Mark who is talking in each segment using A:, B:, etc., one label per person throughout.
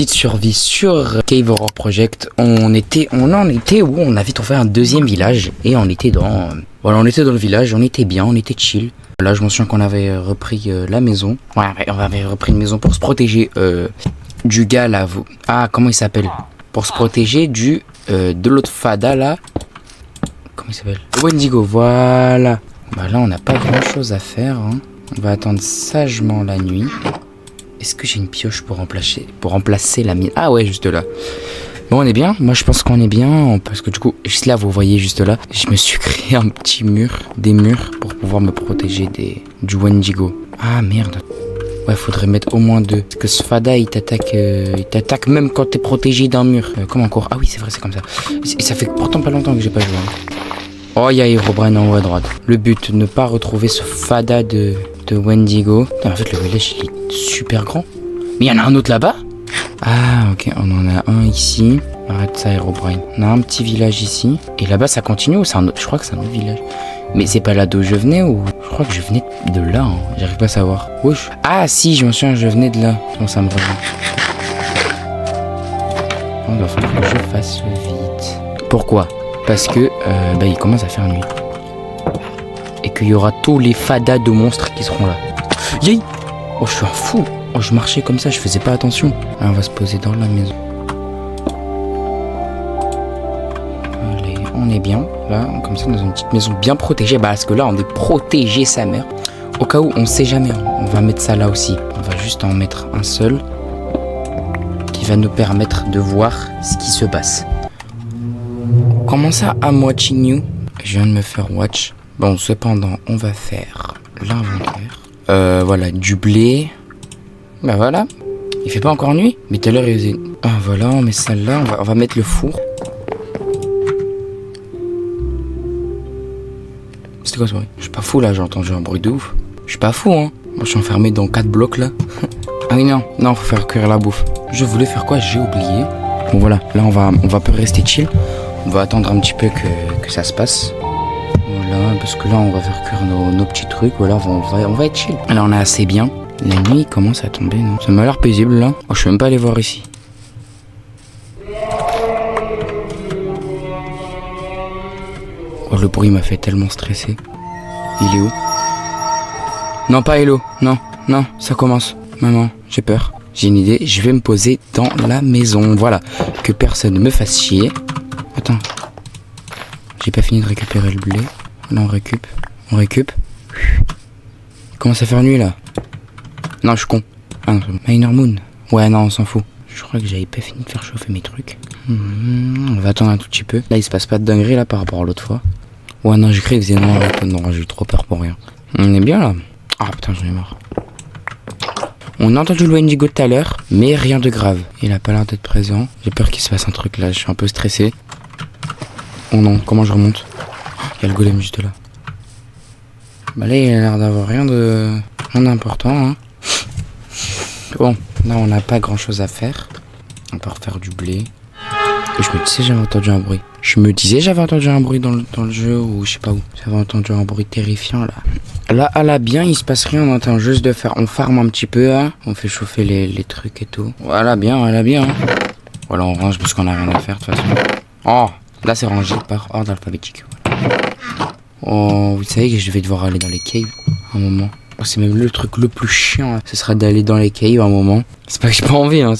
A: petite survie sur Cave Horror Project. On en était où on avait trouvé un deuxième village et on était dans le village, on était bien, on était chill. Là, je me souviens qu'on avait repris la maison. Ouais, on avait repris une maison pour se protéger du gars là. Ah, comment il s'appelle? Pour se protéger de l'autre fada là. Comment il s'appelle? Wendigo, voilà. Bah là, on n'a pas grand chose à faire. Hein. On va attendre sagement la nuit. Est-ce que j'ai une pioche pour remplacer la mienne? Ah ouais, juste là. Bon, on est bien. Moi, je pense qu'on est bien. Parce que du coup, juste là, vous voyez juste là, je me suis créé un petit mur, des murs, pour pouvoir me protéger du Wendigo. Ah merde. Ouais, faudrait mettre au moins 2. Parce que ce fada, il t'attaque même quand t'es protégé d'un mur. Comment encore? Ah oui, c'est vrai, c'est comme ça. Et ça fait pourtant pas longtemps que j'ai pas joué. Hein. Oh, il y a Herobrine en haut à droite. Le but, ne pas retrouver ce fada de Wendigo. Putain, en fait, le village, il est super grand. Mais il y en a un autre là-bas? Ah, ok, on en a un ici. Arrête ça, Herobrine. On a un petit village ici. Et là-bas, ça continue ou c'est un autre? Je crois que c'est un autre village. Mais c'est pas là d'où je venais ou... Je crois que je venais de là, hein. J'arrive pas à savoir. Wesh. Ah, si, je me souviens, je venais de là. Bon, ça me revient. On doit falloir que je fasse vite. Pourquoi? Parce que il commence à faire nuit. Et qu'il y aura tous les fadas de monstres qui seront là. Yay! Oh, je suis un fou! Oh, je marchais comme ça, je faisais pas attention. Ah, on va se poser dans la maison. Allez, on est bien. Là, comme ça, dans une petite maison bien protégée. Bah, parce que là, on est protégé, sa mère. Au cas où, on sait jamais. On va mettre ça là aussi. On va juste en mettre un seul. Qui va nous permettre de voir ce qui se passe. Comment ça, I'm watching you? Je viens de me faire watch. Bon, cependant, on va faire l'inventaire. Voilà, du blé. Bah voilà. Il fait pas encore nuit? Mais tout à l'heure, il faisait... Ah voilà, on met ça là. On va mettre le four. C'était quoi ça? Je suis pas fou là, j'ai entendu un bruit de ouf. Je suis pas fou, hein. Moi, je suis enfermé dans 4 blocs là. Ah oui, non, faut faire cuire la bouffe. Je voulais faire quoi? J'ai oublié. Bon voilà, là, on va pas rester chill. On va attendre un petit peu que ça se passe. Voilà, parce que là, on va faire cuire nos petits trucs. Voilà, on va être chill. Là, on est assez bien. La nuit commence à tomber, non? Ça m'a l'air paisible, là. Oh, je suis même pas allé voir ici. Oh, le bruit m'a fait tellement stresser. Il est où? Non, pas Hello. Non, ça commence. Maman, j'ai peur. J'ai une idée, je vais me poser dans la maison. Voilà, que personne ne me fasse chier. Attends. J'ai pas fini de récupérer le blé. Là, on récup. Il commence à faire nuit, là. Non, je suis con. Ah non, Miner Moon. Ouais, non, on s'en fout. Je crois que j'avais pas fini de faire chauffer mes trucs. On va attendre un tout petit peu. Là, il se passe pas de dinguerie, là, par rapport à l'autre fois. Ouais, non, j'ai cru qu'il faisait noir. Non, j'ai eu trop peur pour rien. On est bien, là. Ah, putain, j'en ai marre. On a entendu le Wendigo tout à l'heure, mais rien de grave. Il a pas l'air d'être présent. J'ai peur qu'il se passe un truc, là. Je suis un peu stressé. Oh non, comment je remonte? Il y a le golem juste là. Bah là, il a l'air d'avoir rien d'important, hein. Bon, là, on n'a pas grand chose à faire. On peut refaire du blé. Et je me disais, j'avais entendu un bruit. Dans le jeu, ou je sais pas où. J'avais entendu un bruit terrifiant, là. Là, à la bien, il se passe rien. On entend juste de faire. On farme un petit peu, hein. On fait chauffer les trucs et tout. Voilà, bien. Hein. Voilà, on range parce qu'on a rien à faire, de toute façon. Oh, là, c'est rangé par ordre alphabétique. Oh, vous savez que je vais devoir aller dans les caves un moment. Oh, c'est même le truc le plus chiant, hein. Ce sera d'aller dans les caves un moment. C'est pas que j'ai pas envie, hein.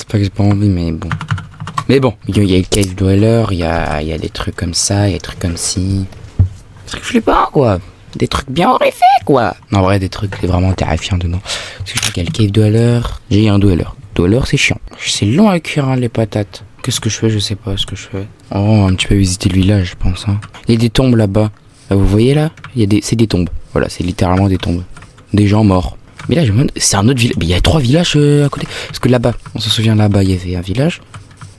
A: Mais bon. Il y a le cave dweller, il y a des trucs comme ça, il y a des trucs comme ci. Des trucs flippants, quoi. Des trucs bien horrifiques, quoi. Non, en vrai, des trucs vraiment terrifiants dedans. Parce que je crois qu'il y a le cave dweller. J'ai un dweller. Dweller, c'est chiant. C'est long à cuire, hein, les patates. Qu'est-ce que je fais? Je sais pas ce que je fais. Oh, un petit peu visiter le village, je pense, hein. Il y a des tombes là-bas. Là, vous voyez là? C'est des tombes. Voilà, c'est littéralement des tombes. Des gens morts. Mais là, je me demande, c'est un autre village. Mais il y a 3 villages à côté. Parce que là-bas, on se souvient, là-bas, il y avait un village.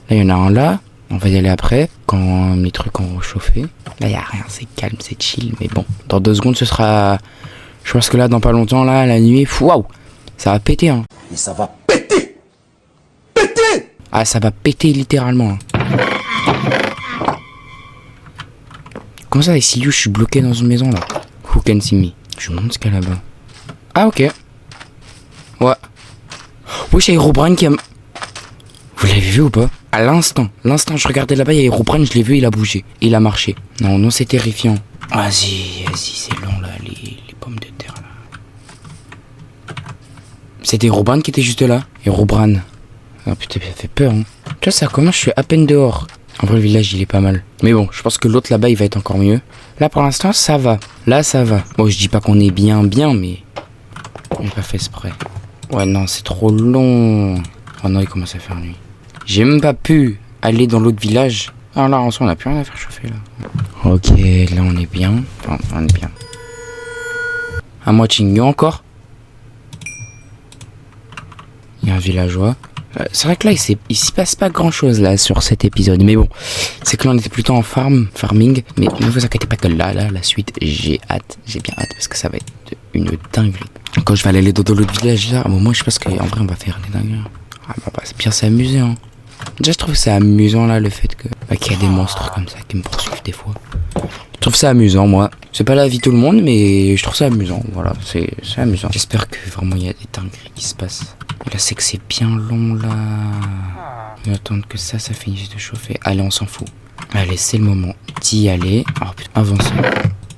A: Là, il y en a un là. On va y aller après, quand mes trucs ont réchauffé. Là, il n'y a rien, c'est calme, c'est chill. Mais bon, dans 2 secondes, ce sera... Je pense que là, dans pas longtemps, là, la nuit... Waouh! Ça va péter, hein.
B: Et ça va péter! Péter!
A: Ah, ça va péter, littéralement. Hein. Comment ça, ici, je suis bloqué dans une maison, là? Who can see me? Je me demande ce qu'il y a là-bas. Ah, ok. Ouais. Oui, c'est Herobrine qui a... Vous l'avez vu ou pas? À l'instant, je regardais là-bas, il y a Herobrine, je l'ai vu, il a bougé. Il a marché. Non, c'est terrifiant. Vas-y, c'est long là, les pommes de terre là. C'était Herobrine qui était juste là. Herobrine. Ah putain, ça fait peur, hein. Tu vois, ça commence, je suis à peine dehors. En vrai, le village, il est pas mal. Mais bon, je pense que l'autre là-bas, il va être encore mieux. Là, pour l'instant, ça va. Là, ça va. Bon, je dis pas qu'on est bien, mais... on n'a pas fait exprès. Ouais, non, c'est trop long. Oh non, il commence à faire nuit. J'ai même pas pu aller dans l'autre village. Ah là, en soi, on a plus rien à faire chauffer, là. Ok, là, on est bien. Enfin, on est bien. À moitié mieux encore. Il y a un villageois. C'est vrai que là, il s'y passe pas grand chose là sur cet épisode. Mais bon, c'est que là, on était plutôt en farming. Mais ne vous inquiétez pas que là, la suite, j'ai hâte. J'ai bien hâte parce que ça va être une dinguerie. Quand je vais aller dans l'autre village là, à un moment, je pense qu'en vrai, on va faire des dingueries. Ah, bah, c'est bien s'amuser, hein. Déjà, je trouve ça amusant là, le fait qu'il y a des monstres comme ça qui me poursuivent des fois. Je trouve ça amusant, moi. C'est pas la vie de tout le monde, mais je trouve ça amusant. Voilà, c'est amusant. J'espère que vraiment il y a des dingueries qui se passent. Et là, c'est que c'est bien long là. On va attendre que ça finisse de chauffer. Allez, on s'en fout. Allez, c'est le moment d'y aller. Oh putain, avancez.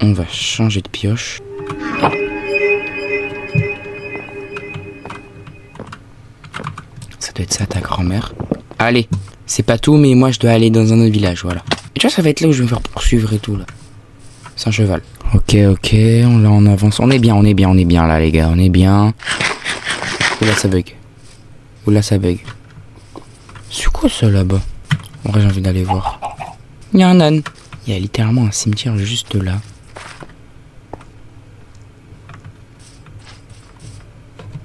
A: On va changer de pioche. Ça doit être ça, ta grand-mère. Allez, c'est pas tout, mais moi je dois aller dans un autre village, voilà. Et tu vois, ça va être là où je vais me faire poursuivre et tout là. C'est un cheval. Ok, là on avance. On est bien là, les gars, on est bien. Oula, ça bug. C'est quoi ça là-bas? En vrai, j'ai envie d'aller voir. Il y a un âne. Il y a littéralement un cimetière juste là.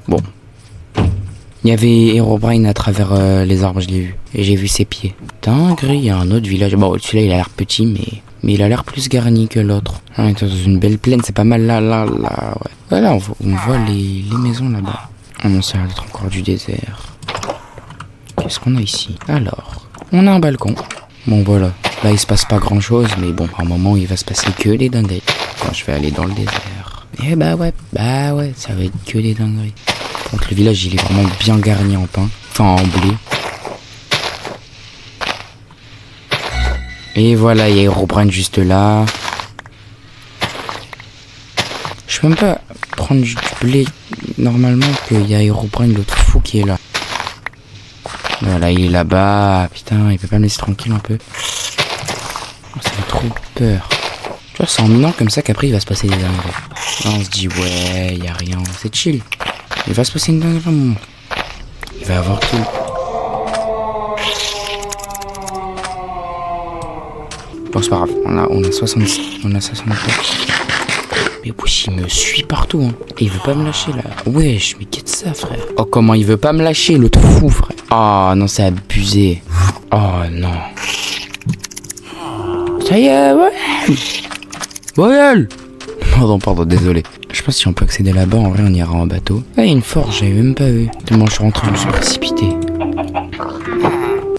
A: Bon. Il y avait Herobrine à travers les arbres, je l'ai vu. Et j'ai vu ses pieds. Dinguerie, il y a un autre village. Bon, celui-là, il a l'air petit, mais il a l'air plus garni que l'autre. Ah, dans une belle plaine, c'est pas mal là, ouais. Voilà, on voit les maisons là-bas. Oh non, ça a l'air d'être encore du désert. Qu'est-ce qu'on a ici? Alors, on a un balcon. Bon, voilà. Là, il se passe pas grand-chose, mais bon, à un moment, il va se passer que des dingueries. Quand je vais aller dans le désert. Eh bah ouais, ça va être que des dingueries. Donc le village, il est vraiment bien garni en pain. Enfin, en blé. Et voilà, il y a Herobrine juste là. Je peux même pas prendre du blé normalement qu'il y a Herobrine, l'autre fou qui est là. Voilà, il est là-bas. Putain, il peut pas me laisser tranquille un peu. Oh, ça fait trop peur. Tu vois, c'est en minant comme ça qu'après il va se passer des dingueries. Là, on se dit, ouais, y a rien, c'est chill. Il va se passer une dinguerie à un moment. Il va avoir tout. Bon, c'est pas grave. On a 66. On a 64. Mais wesh, il me suit partout, hein. Et il veut pas me lâcher, là. Wesh, mais qu'est-ce que ça, frère? Oh, comment il veut pas me lâcher, l'autre fou, frère? Oh, non, c'est abusé. Oh, non. Ça y est, ouais. Voyelle. Pardon, désolé. Je pense que si on peut accéder là-bas, en vrai, on ira en bateau. Ah, il y a une forge, j'avais même pas vu. Tellement je suis rentré, je me suis précipité.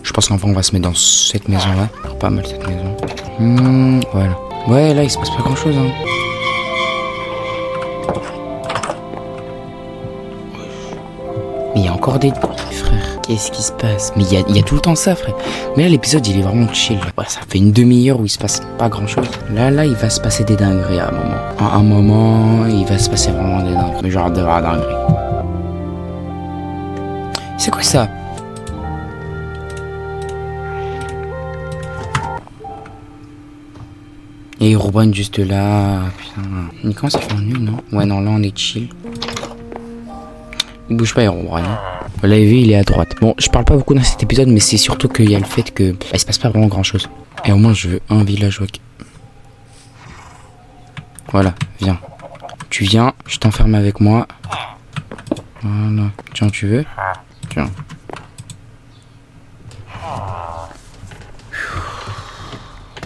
A: Je pense qu'en vrai, on va se mettre dans cette maison-là. Pas mal, cette maison. Voilà. Ouais, là, il se passe pas grand-chose, hein. Mais il y a encore des... Frère, qu'est-ce qui se passe? Mais il y a tout le temps ça, frère. Mais là, l'épisode, il est vraiment chill. Ouais, ça fait une demi-heure où il se passe pas grand-chose. Là, il va se passer des dingueries à un moment. À un moment, il va se passer vraiment des dingueries. Mais genre de la dinguerie. C'est quoi ça? Et Herobrine juste là. Putain. Il commence à faire nuit, non? Ouais, non, là, on est chill. Il bouge pas, Herobrine. Vous l'avez vu, il est à droite. Bon, je parle pas beaucoup dans cet épisode, mais c'est surtout qu'il y a le fait que il se passe pas vraiment grand chose. Et au moins, je veux un villageois. Voilà, viens. Tu viens, je t'enferme avec moi. Voilà. Tiens, tu veux? Tiens.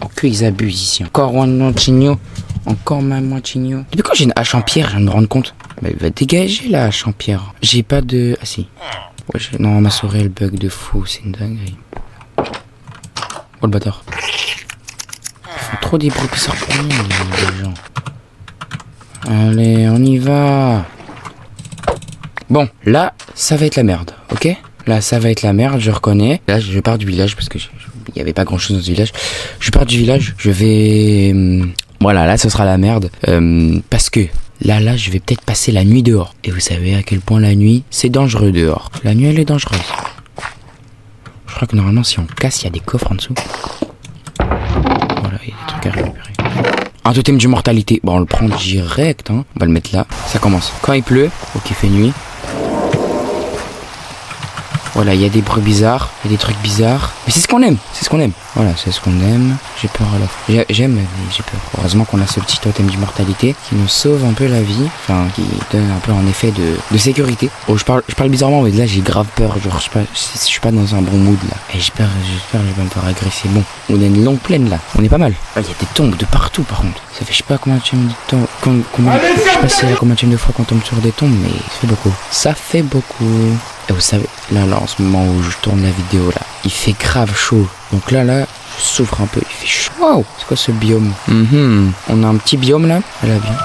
A: Oh, qu'ils abusent ici. Encore un moitigno. Encore ma moitigno. Depuis quand j'ai une hache en pierre, je viens de me rendre compte. Bah, il va dégager la hache en pierre. J'ai pas de... Ah si. Ouais, non, ma souris elle bug de fou, c'est une dinguerie. Oh le bâtard. Ils font trop des bruits bizarres pour nous, les gens. Allez, on y va. Bon, là, ça va être la merde, ok? Là, ça va être la merde, je reconnais. Là, je pars du village parce que il y avait pas grand chose dans ce village. Je pars du village, je vais... Voilà, là, ce sera la merde. Parce que là, je vais peut-être passer la nuit dehors. Et vous savez à quel point la nuit, c'est dangereux dehors. La nuit, elle est dangereuse. Je crois que normalement, si on casse, il y a des coffres en dessous. Voilà, il y a des trucs à récupérer. Un totem d'immortalité. Bon, on le prend direct, hein. On va le mettre là. Ça commence. Quand il pleut, ou qu'il fait nuit. Voilà, il y a des bruits bizarres, il y a des trucs bizarres. Mais c'est ce qu'on aime, c'est ce qu'on aime. Voilà, c'est ce qu'on aime. J'ai peur à la fois. J'aime, mais j'ai peur. Heureusement qu'on a ce petit totem d'immortalité qui nous sauve un peu la vie. Enfin, qui donne un peu un effet de sécurité. Oh, je parle bizarrement, mais là j'ai grave peur. Genre, je suis pas dans un bon mood là. Et j'espère que je vais pas me faire agresser. Bon, on a une longue plaine là. On est pas mal. Il y a des tombes de partout par contre. Ça fait je sais pas combien de temps. Je sais pas si c'est la combien de fois qu'on tombe sur des tombes, mais ça fait beaucoup. Ça fait beaucoup. Et vous savez, là, en ce moment où je tourne la vidéo, là, il fait grave chaud. Donc là, je souffre un peu. Il fait chaud. Wow, c'est quoi ce biome? On a un petit biome, là. Elle a bien.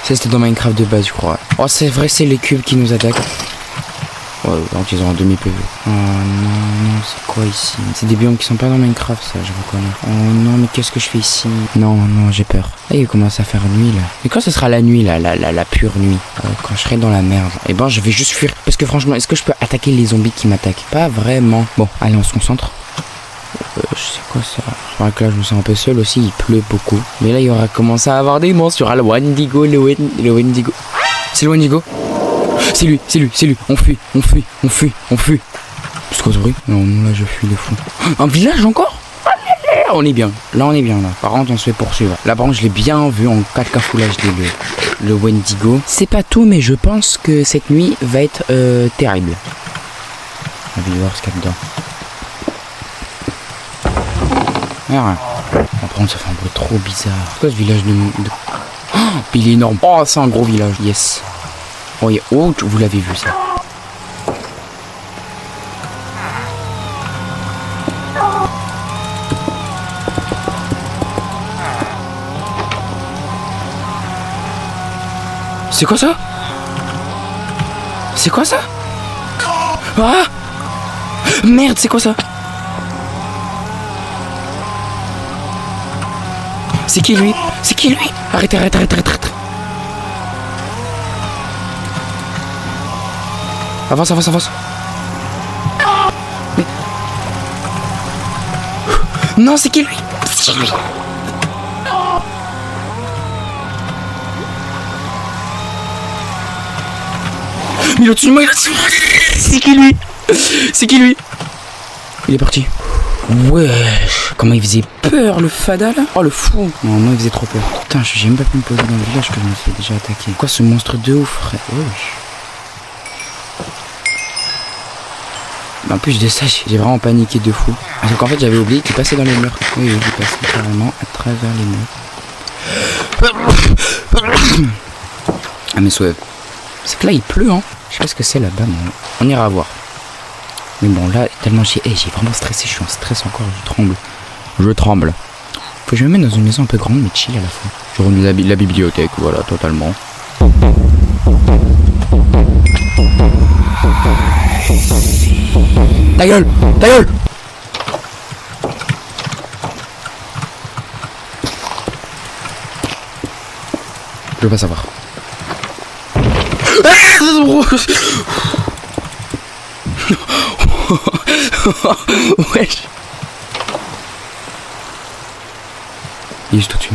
A: Ça, c'était dans Minecraft de base, je crois. Oh, c'est vrai, c'est les cubes qui nous attaquent. Ouais, donc ils ont un demi-PV. Oh non, c'est quoi ici? C'est des biomes qui sont pas dans Minecraft, ça, je reconnais. Oh non, mais qu'est-ce que je fais ici? Non, j'ai peur. Et il commence à faire nuit, là. Mais quand ce sera la nuit, là, la pure nuit, quand je serai dans la merde, eh ben, je vais juste fuir. Parce que franchement, est-ce que je peux attaquer les zombies qui m'attaquent? Pas vraiment. Bon, allez, on se concentre. Je sais quoi ça. Je crois que là, je me sens un peu seul aussi, il pleut beaucoup. Mais là, il y aura commencé à avoir des monstres. Il y aura le Wendigo, le Wendigo. C'est le Wendigo? C'est lui. On fuit. C'est quoi ce bruit? Non, là je fuis de fou. Un village encore? On est bien. Là. Par contre, on se fait poursuivre. Là, par contre, je l'ai bien vu en 4K Full HD, le Wendigo. C'est pas tout, mais je pense que cette nuit va être terrible. On va voir ce qu'il y a dedans. Rien. Par contre, ça fait un bruit trop bizarre. C'est quoi ce village de... Oh, il est énorme. Oh, c'est un gros village. Yes. Oh, vous l'avez vu ça. C'est quoi ça? C'est quoi ça? Ah! Merde, c'est quoi ça? C'est qui lui? Arrête. Avance. Mais... Non, c'est qui lui? Mais il est au-dessus de moi, C'est qui lui? Il est parti. Wesh, comment il faisait peur le fada là? Oh le fou. Non, il faisait trop peur. Putain, j'ai même pas pu me poser dans le village que je me fais déjà attaquer. Quoi ce monstre de ouf, frère? Wesh. En plus de ça, j'ai vraiment paniqué de fou. Parce qu'en fait, j'avais oublié qu'il passait dans les murs. Oui, il passait carrément à travers les murs. Ah, mais souhait. C'est que là, il pleut, hein. Je sais pas ce que c'est là-bas, mais on ira voir. Mais bon, là, tellement j'ai vraiment stressé. Je suis en stress encore, je tremble. Faut que je me mette dans une maison un peu grande, mais chill à la fois. Je remets la bibliothèque, voilà, totalement. Ta gueule! Je veux pas savoir. Wesh. Il est juste au-dessus.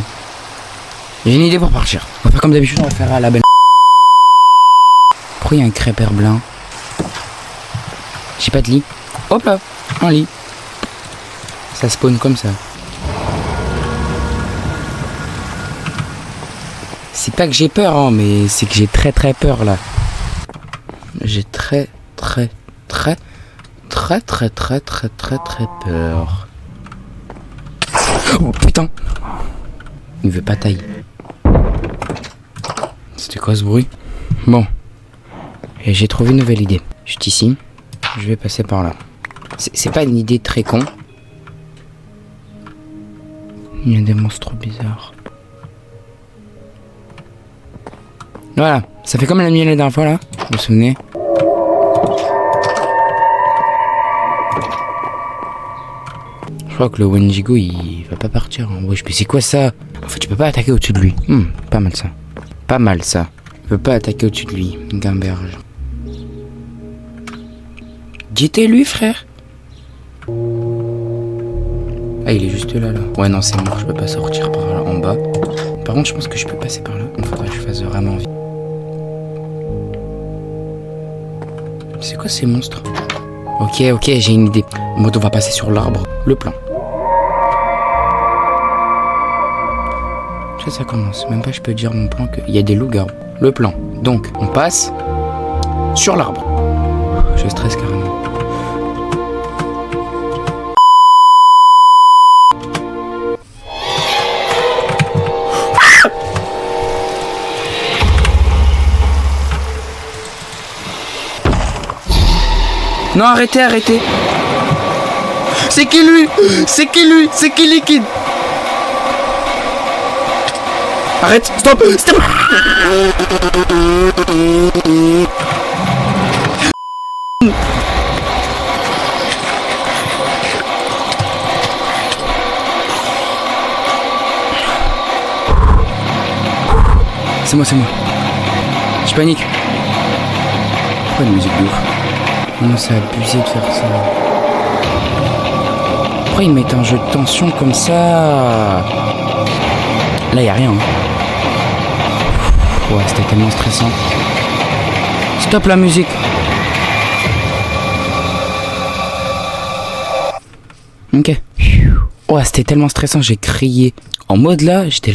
A: J'ai une idée pour partir. On va faire comme d'habitude, on va faire à la belle. Pourquoi il y a un crêpeur blanc? J'ai pas de lit. Hop là, un lit. Ça spawn comme ça. C'est pas que j'ai peur, hein, mais c'est que j'ai très peur là. J'ai très peur. Oh putain. Il veut pas tailler. C'était quoi ce bruit? Bon. Et j'ai trouvé une nouvelle idée. Juste ici. Je vais passer par là. C'est pas une idée très con. Il y a des monstres bizarres. Voilà. Ça fait comme la nuit la dernière fois là. Vous vous souvenez? crois que le Wendigo il va pas partir. Hein. Wesh, mais c'est quoi ça? En fait, tu peux pas attaquer au-dessus de lui. Pas mal ça. Pas mal ça. Tu peux pas attaquer au-dessus de lui, Gamberge. Dites lui, frère. Ah, il est juste là. Ouais, non, c'est mort, je peux pas sortir par là en bas. Par contre, je pense que je peux passer par là. Il faudrait que je fasse vraiment vite. C'est quoi ces monstres? Ok, j'ai une idée. En mode, on va passer sur l'arbre. Le plan. Ça commence. Même pas, je peux dire mon plan qu'il y a des loups-garous. Le plan. Donc, on passe sur l'arbre. Je stresse carrément. Non, arrêtez. C'est qui lui? C'est qui liquide? Arrête, stop. C'est moi. Je panique. Pourquoi une musique de ouf? Non, c'est abusé de faire ça. Pourquoi ils mettent un jeu de tension comme ça? Là, y a rien. Hein. Ouais, c'était tellement stressant. Stop la musique. Ok. Ouais, c'était tellement stressant, j'ai crié. En mode là, j'étais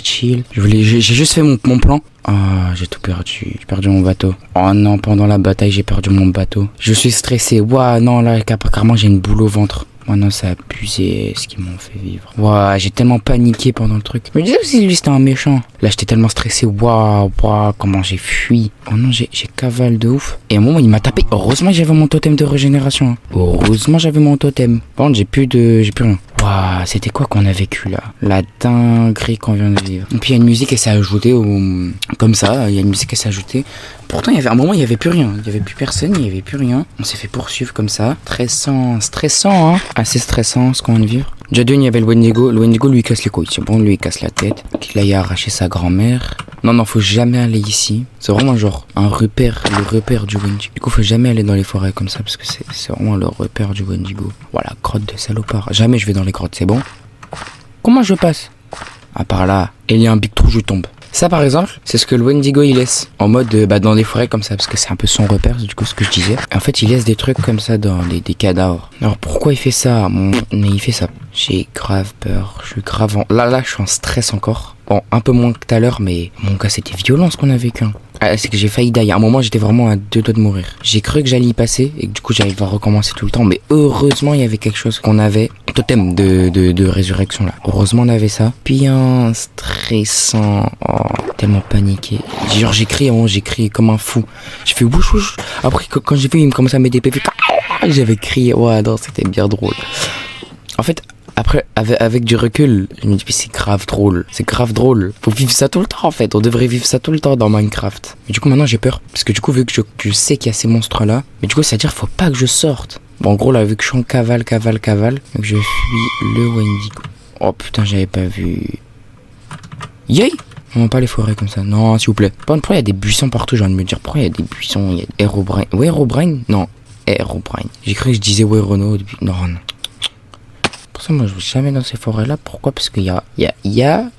A: chill. J'ai juste fait mon plan. Ah, j'ai tout perdu. J'ai perdu mon bateau. Oh non, pendant la bataille, j'ai perdu mon bateau. Je suis stressé. Ouah, non, là, carrément, j'ai une boule au ventre. Oh non, ça a abusé ce qu'ils m'ont fait vivre. Ouah, j'ai tellement paniqué pendant le truc. Je me disais aussi, lui, c'était un méchant. Là, j'étais tellement stressé. Ouah, comment j'ai fui. Oh non, j'ai cavale de ouf. Et à un moment, il m'a tapé. Heureusement, j'avais mon totem de régénération. Heureusement, j'avais mon totem. Par contre, j'ai plus rien. Ouah, c'était quoi qu'on a vécu là? La dinguerie qu'on vient de vivre. Et puis, il y a une musique qui s'est ajoutée comme ça. Il y a une musique qui s'est ajoutée. Pourtant, il y avait un moment, il n'y avait plus rien. Il n'y avait plus personne, il n'y avait plus rien. On s'est fait poursuivre comme ça. Stressant, hein. Assez stressant ce qu'on vient de vivre. Déjà d'une, il y avait le Wendigo. Le Wendigo, lui, il casse les couilles. C'est bon, lui, il casse la tête. Là, il a arraché sa grand-mère. Non, faut jamais aller ici. C'est vraiment genre le repère du Wendigo. Du coup, faut jamais aller dans les forêts comme ça parce que c'est vraiment le repère du Wendigo. Voilà, grotte de salopard. Jamais je vais dans les grottes, c'est bon? Comment je passe? À part là, et il y a un big trou, je tombe. Ça par exemple, c'est ce que le Wendigo il laisse en mode dans des forêts comme ça parce que c'est un peu son repère, du coup ce que je disais. En fait, il laisse des trucs comme ça dans des cadavres. Alors pourquoi il fait ça? Mais il fait ça. J'ai grave peur, je suis grave là je suis en stress encore. Bon, un peu moins que tout à l'heure, mais mon gars, c'était violent ce qu'on a vécu. C'est que j'ai failli die. À un moment, j'étais vraiment à 2 doigts de mourir. J'ai cru que j'allais y passer et que du coup, j'allais recommencer tout le temps. Mais heureusement, il y avait quelque chose qu'on avait. Totem de résurrection là. Heureusement, on avait ça. Bien stressant. Oh, tellement paniqué. Genre, j'ai crié comme un fou. J'ai fait wouch. Après, quand j'ai vu, il me commençait à mettre des pépés. J'avais crié. Ouais, non, c'était bien drôle. En fait, après, avec du recul, je me dis, c'est grave drôle. Faut vivre ça tout le temps, en fait. On devrait vivre ça tout le temps dans Minecraft. Mais du coup, maintenant, j'ai peur. Parce que du coup, vu que je sais qu'il y a ces monstres-là, mais du coup, c'est-à-dire, faut pas que je sorte. Bon, en gros, là, vu que je suis en cavale, donc je fuis le Wendigo. Oh putain, j'avais pas vu. Yay! Non, pas les forêts comme ça. Non, s'il vous plaît. Pourquoi il y a des buissons partout? J'ai envie de me dire, pourquoi il y a des buissons? Il y a Herobrine. Ouais, Herobrine? Non, Herobrine. J'ai cru que je disais ouais, Renault depuis. Non. Pour ça, moi, je vais jamais dans ces forêts-là. Pourquoi? Parce qu'il y a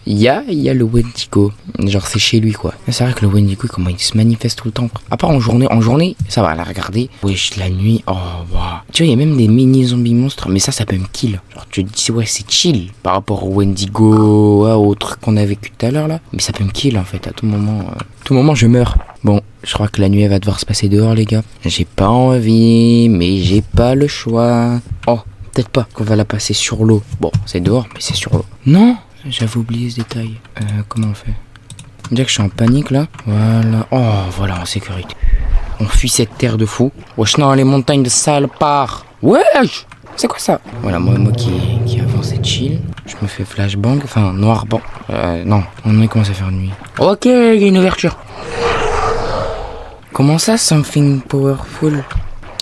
A: le Wendigo. Genre, c'est chez lui, quoi. C'est vrai que le Wendigo, comment il se manifeste tout le temps. À part en journée, ça va, la regarder. Wesh, la nuit, oh, waouh. Tu vois, il y a même des mini-zombies monstres, mais ça peut me kill. Genre, tu te dis, ouais, c'est chill par rapport au Wendigo, au truc qu'on a vécu tout à l'heure, là. Mais ça peut me kill, en fait, à tout moment, je meurs. Bon, je crois que la nuit, elle va devoir se passer dehors, les gars. J'ai pas envie, mais j'ai pas le choix. Oh. Peut-être pas qu'on va la passer sur l'eau. Bon, c'est dehors, mais c'est sur l'eau. Non, j'avais oublié ce détail. Comment on fait? Dire que je suis en panique là. Voilà. Oh, voilà, en sécurité. On fuit cette terre de fou. Wesh, non, les montagnes de salopard. Wesh! C'est quoi ça? Voilà, moi qui avance et chill. Je me fais flashbang. Enfin, noir bang. Non, on est commence à faire nuit. Ok, il y a une ouverture. Comment ça, something powerful?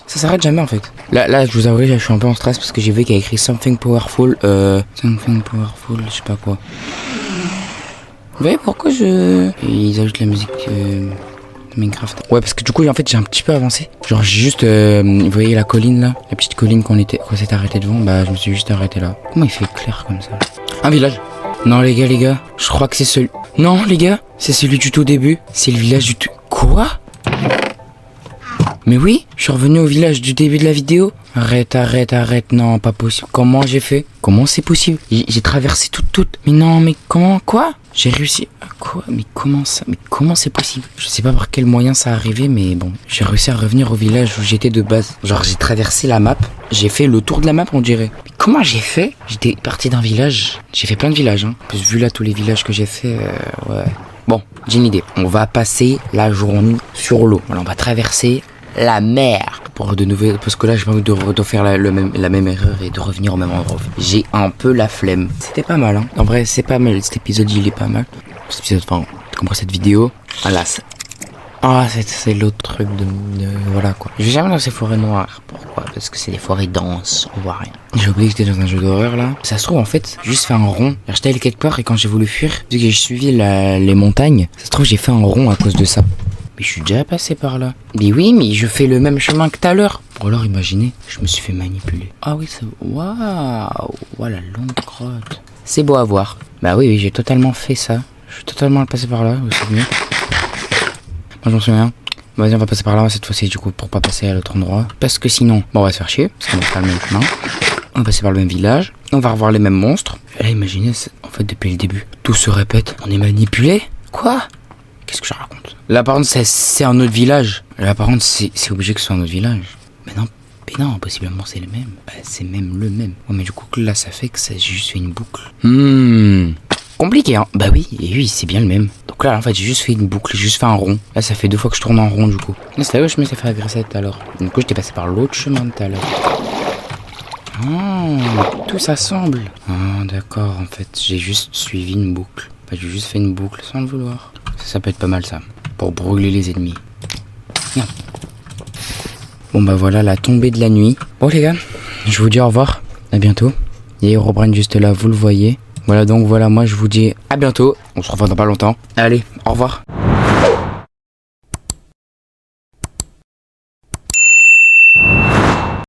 A: Ça s'arrête jamais en fait. Là, je vous avoue, je suis un peu en stress parce que j'ai vu qu'il y a écrit Something Powerful. Something Powerful, je sais pas quoi. Vous voyez pourquoi ils ajoutent la musique de Minecraft. Ouais, parce que du coup, en fait, j'ai un petit peu avancé. Genre, j'ai juste... vous voyez la colline là? La petite colline qu'on s'est arrêté devant. Bah, je me suis juste arrêté là. Comment il fait clair comme ça? Un village. Non, les gars, je crois que c'est celui... Non, les gars, c'est celui du tout début. C'est le village du tout... Quoi? Mais oui, je suis revenu au village du début de la vidéo. Arrête, non, pas possible. Comment j'ai fait? Comment c'est possible? J'ai traversé toute. Mais non, mais comment? Quoi? J'ai réussi à quoi? Mais comment ça? Mais comment c'est possible? Je sais pas par quel moyen ça a arrivé, mais bon. J'ai réussi à revenir au village où j'étais de base. Genre, j'ai traversé la map. J'ai fait le tour de la map, on dirait. Mais comment j'ai fait? J'étais parti d'un village. J'ai fait plein de villages, hein. En plus, vu là tous les villages que j'ai fait, ouais. Bon, j'ai une idée. On va passer la journée sur l'eau. Voilà, on va traverser la mer pour de nouveaux, parce que là j'ai pas envie de faire la même erreur et de revenir au même endroit. J'ai un peu la flemme. C'était pas mal, hein. En vrai, c'est pas mal. Cet épisode, il est pas mal. Cet épisode, enfin, t'as compris cette vidéo. Voilà. C'est l'autre truc de voilà quoi. Je vais jamais dans ces forêts noires. Pourquoi? Parce que c'est des forêts denses. On voit rien. J'ai oublié que j'étais dans un jeu d'horreur là. Ça se trouve en fait, j'ai juste fait un rond. J'étais allé quelque part et quand j'ai voulu fuir, vu que j'ai suivi les montagnes, ça se trouve j'ai fait un rond à cause de ça. Mais je suis déjà passé par là. Mais oui, mais je fais le même chemin que tout à l'heure. Ou alors imaginez, je me suis fait manipuler. Ah oui, c'est... Waouh. Voilà, longue grotte. C'est beau à voir. Bah oui, j'ai totalement fait ça. Je suis totalement passé par là, vous vous souvenez? Moi je m'en souviens. Vas-y, on va passer par là cette fois-ci du coup pour pas passer à l'autre endroit. Parce que sinon, bon, on va se faire chier. Parce qu'on va faire le même chemin. On va passer par le même village. On va revoir les mêmes monstres. Et là, imaginez, en fait, depuis le début, tout se répète. On est manipulé? Quoi? Qu'est-ce que je raconte? Là par contre c'est un autre village. Là par contre c'est obligé que ce soit un autre village. Mais non, possiblement c'est le même. Bah, c'est même le même. Ouais mais du coup là ça fait que ça j'ai juste fait une boucle. Compliqué hein. Bah oui, c'est bien le même. Donc là en fait j'ai juste fait une boucle, j'ai juste fait un rond. Là ça fait 2 fois que je tourne en rond du coup. Là c'est là où je me suis fait agresser tout à l'heure. Du coup j'étais passé par l'autre chemin de tout à l'heure. Tout s'assemble. Ah d'accord, en fait j'ai juste suivi une boucle. Bah, j'ai juste fait une boucle sans le vouloir. Ça peut être pas mal ça, pour brûler les ennemis. Non. Bon bah voilà la tombée de la nuit. Bon les gars, je vous dis au revoir, à bientôt. Il y a Herobrine juste là, vous le voyez. Voilà donc voilà, moi je vous dis à bientôt. On se revoit dans pas longtemps. Allez, au revoir.